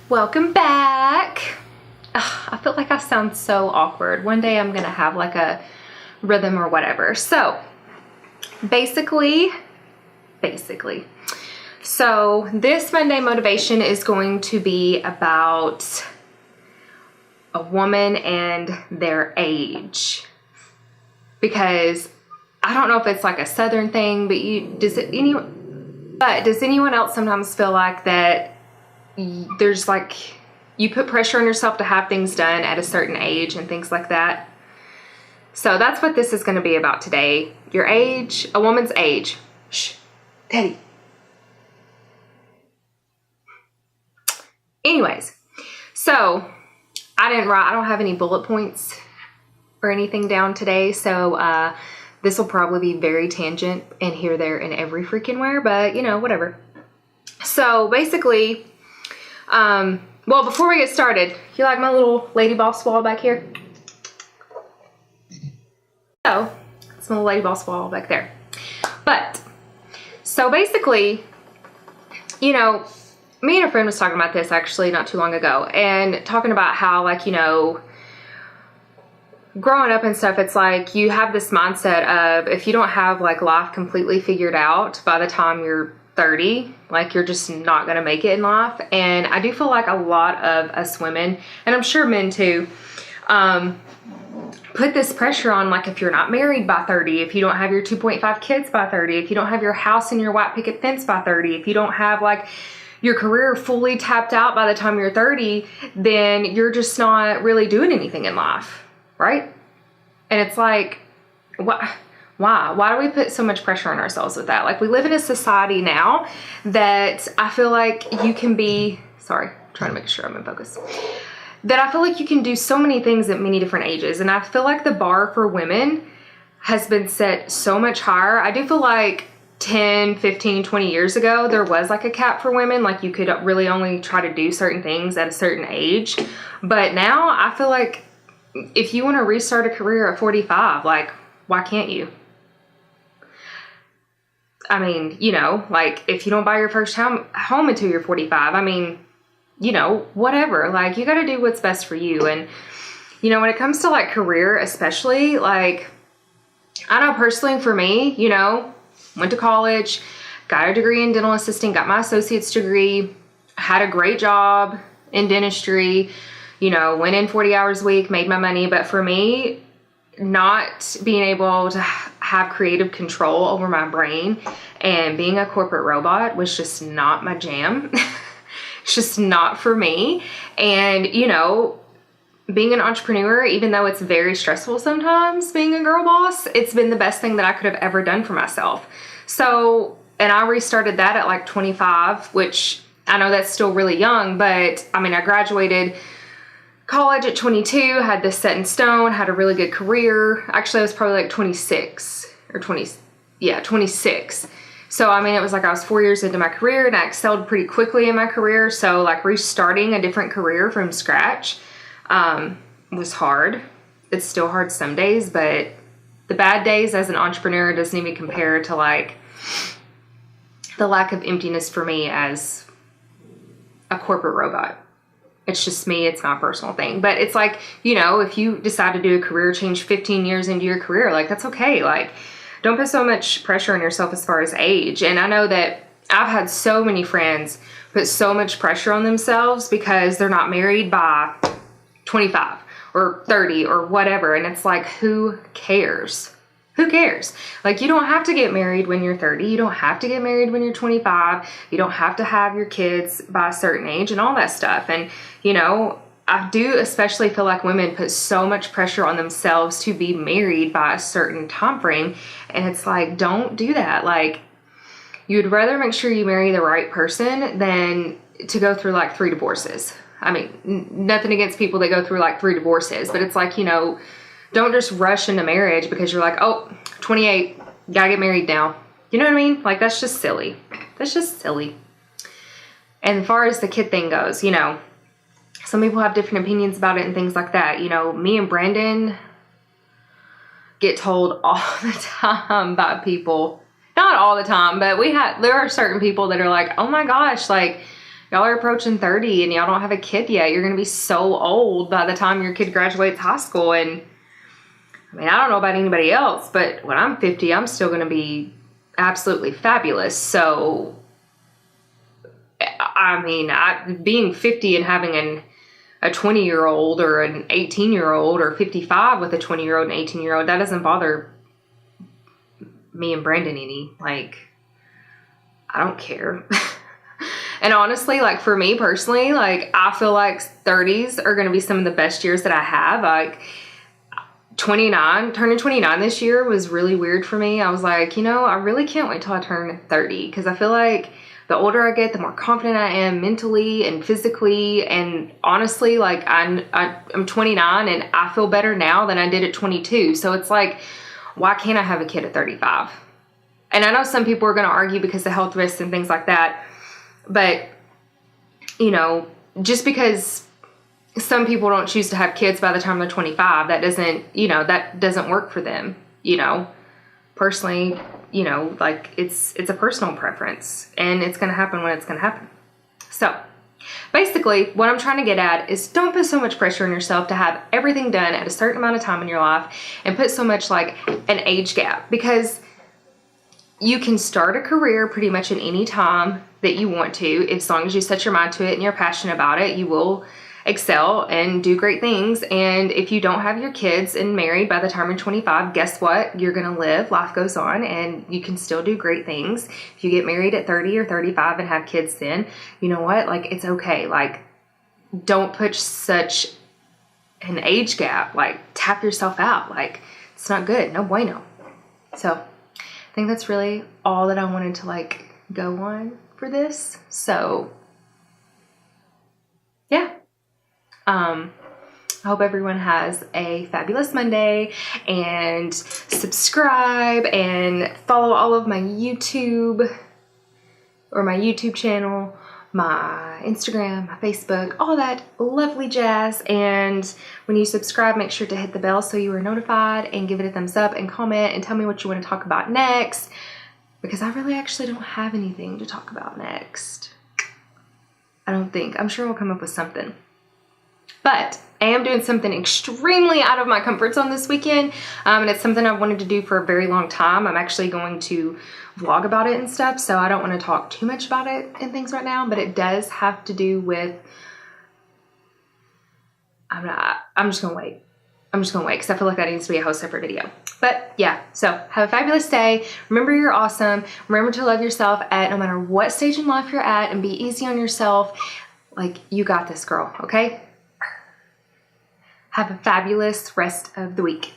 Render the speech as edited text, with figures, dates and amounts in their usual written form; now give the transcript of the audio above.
Welcome back. Ugh, I feel like I sound so awkward. One day I'm gonna have like a rhythm or whatever. So basically, so this Monday motivation is going to be about a woman and their age, because I don't know if it's like a Southern thing, but does anyone else sometimes feel like that there's like, you put pressure on yourself to have things done at a certain age and things like that? So that's what this is going to be about today. Your age, a woman's age. Shh, Teddy. Anyways, so I don't have any bullet points or anything down today. So this will probably be very tangent and here, there, and every freaking where, but you know, whatever. So basically, well, before we get started, you like my little lady boss wall back here? So, it's my little lady boss wall back there. But, so basically, you know, me and a friend was talking about this actually not too long ago, and talking about how, like, you know, growing up and stuff, it's like you have this mindset of if you don't have like life completely figured out by the time you're 30, like you're just not gonna make it in life. And I do feel like a lot of us women, and I'm sure men too, put this pressure on, like, if you're not married by 30, if you don't have your 2.5 kids by 30, if you don't have your house and your white picket fence by 30, if you don't have like your career fully tapped out by the time you're 30, then you're just not really doing anything in life, right? And it's like, what? Why do we put so much pressure on ourselves with that? Like, we live in a society now that I feel like you can be, sorry, trying to make sure I'm in focus, that I feel like you can do so many things at many different ages. And I feel like the bar for women has been set so much higher. I do feel like 10, 15, 20 years ago, there was like a cap for women. Like, you could really only try to do certain things at a certain age. But now I feel like if you want to restart a career at 45, like, why can't you? I mean, you know, like, if you don't buy your first home until you're 45, I mean, you know, whatever. Like, you got to do what's best for you. And, you know, when it comes to like career, especially, like, I know personally for me, you know, went to college, got a degree in dental assisting, got my associate's degree, had a great job in dentistry, you know, went in 40 hours a week, made my money. But for me, not being able to have creative control over my brain and being a corporate robot was just not my jam. It's just not for me. And, you know, being an entrepreneur, even though it's very stressful sometimes being a girl boss, it's been the best thing that I could have ever done for myself. So, and I restarted that at like 25, which I know that's still really young, but I mean, I graduated college at 22, had this set in stone, had a really good career. Actually, I was probably like 26 or 26. So, I mean, it was like I was 4 years into my career and I excelled pretty quickly in my career. So, like, restarting a different career from scratch was hard. It's still hard some days, but the bad days as an entrepreneur doesn't even compare to like the lack of emptiness for me as a corporate robot. It's just me. It's my personal thing. But it's like, you know, if you decide to do a career change 15 years into your career, like, that's okay. Like, don't put so much pressure on yourself as far as age. And I know that I've had so many friends put so much pressure on themselves because they're not married by 25 or 30 or whatever. And it's like, who cares? Who cares? Like, you don't have to get married when you're 30. You don't have to get married when you're 25. You don't have to have your kids by a certain age and all that stuff. And, you know, I do especially feel like women put so much pressure on themselves to be married by a certain time frame. And it's like, don't do that. Like, you'd rather make sure you marry the right person than to go through like 3 divorces. I mean, nothing against people that go through like 3 divorces, but it's like, you know, don't just rush into marriage because you're like, oh, 28, gotta get married now. You know what I mean? Like, that's just silly. That's just silly. And as far as the kid thing goes, you know, some people have different opinions about it and things like that. You know, me and Brandon get told all the time by people, not all the time, but there are certain people that are like, oh my gosh, like, Y'all are approaching 30 and y'all don't have a kid yet. You're going to be so old by the time your kid graduates high school. And I mean, I don't know about anybody else, but when I'm 50, I'm still going to be absolutely fabulous. So, I mean, being 50 and having a 20-year-old or an 18-year-old or 55 with a 20-year-old and 18-year-old, that doesn't bother me and Brandon any. Like, I don't care. And honestly, like for me personally, like I feel like 30s are going to be some of the best years that I have. Like 29, turning 29 this year was really weird for me. I was like, you know, I really can't wait till I turn 30 because I feel like the older I get, the more confident I am mentally and physically. And honestly, like I'm 29 and I feel better now than I did at 22. So it's like, why can't I have a kid at 35? And I know some people are going to argue because of health risks and things like that. But, you know, just because some people don't choose to have kids by the time they're 25, that doesn't, you know, that doesn't work for them, you know. Personally, you know, like it's a personal preference and it's going to happen when it's going to happen. So basically what I'm trying to get at is don't put so much pressure on yourself to have everything done at a certain amount of time in your life and put so much like an age gap, because you can start a career pretty much at any time that you want to. As long as you set your mind to it and you're passionate about it, you will excel and do great things. And if you don't have your kids and married by the time you're 25, guess what? You're going to live, life goes on, and you can still do great things. If you get married at 30 or 35 and have kids then, you know what? Like, it's okay. Like, don't put such an age gap. Like, tap yourself out. Like, it's not good. No bueno. So I think that's really all that I wanted to like go on for this. So yeah. I hope everyone has a fabulous Monday, and subscribe and follow all of my YouTube channel, my Instagram, my Facebook, all that lovely jazz. And when you subscribe, make sure to hit the bell so you are notified, and give it a thumbs up and comment and tell me what you want to talk about next, because I really actually don't have anything to talk about next. I don't think. I'm sure we'll come up with something. But I am doing something extremely out of my comfort zone this weekend, and it's something I've wanted to do for a very long time. I'm actually going to vlog about it and stuff, so I don't want to talk too much about it and things right now, but it does have to do with, I'm just going to wait. I'm just going to wait because I feel like that needs to be a whole separate video. But yeah, so have a fabulous day. Remember, you're awesome. Remember to love yourself at no matter what stage in life you're at, and be easy on yourself. Like, you got this, girl, okay? Have a fabulous rest of the week.